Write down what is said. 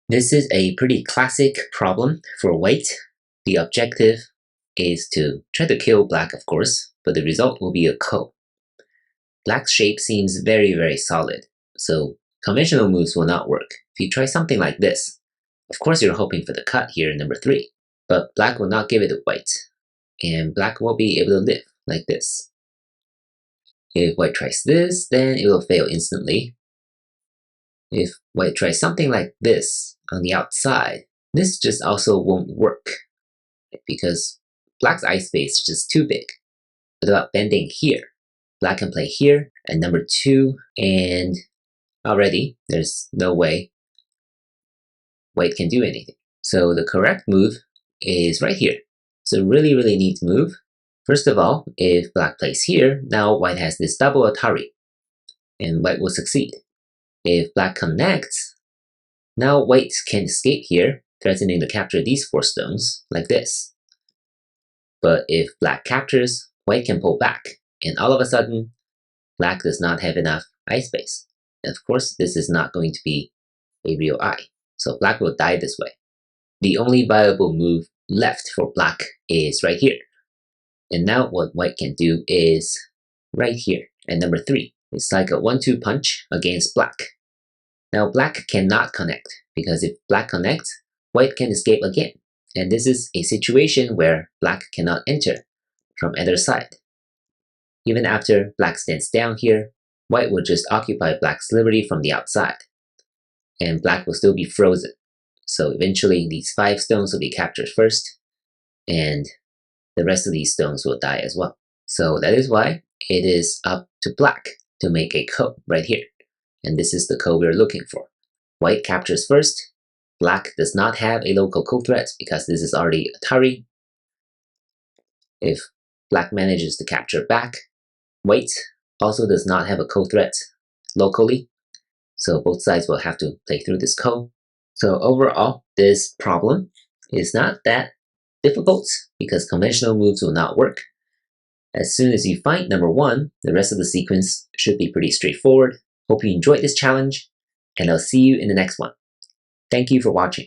This is a pretty classic problem for white. The objective is to try to kill black, of course, but the result will be a ko. Black's shape seems very, very solid, so conventional moves will not work. If you try something like this, of course you're hoping for the cut here in number 3, but black will not give it to white, and black won't be able to live like this. If white tries this, then it will fail instantly. If white tries something like this on the outside, this just also won't work because black's eye space is just too big. What about bending here? Black can play here at number 2, and already there's no way white can do anything. So the correct move is right here. So really neat move. First of all, if black plays here, now white has this double atari, and white will succeed. If black connects, now white can escape here, threatening to capture these 4 stones, like this. But if black captures, white can pull back, and all of a sudden, black does not have enough eye space. And of course, this is not going to be a real eye, so black will die this way. The only viable move left for black is right here. And now what white can do is right here, at number 3. It's like a 1-2 punch against black. Now black cannot connect, because if black connects, white can escape again. And this is a situation where black cannot enter from either side. Even after black stands down here, white will just occupy black's liberty from the outside, and black will still be frozen. So eventually these 5 stones will be captured first, and the rest of these stones will die as well. So that is why it is up to black to make a ko right here. And this is the ko we're looking for. White captures first. Black does not have a local ko threat because this is already atari. If black manages to capture back, white also does not have a ko threat locally. So both sides will have to play through this ko. So overall, this problem is not that difficult because conventional moves will not work. As soon as you find number 1, the rest of the sequence should be pretty straightforward. Hope you enjoyed this challenge, and I'll see you in the next one. Thank you for watching.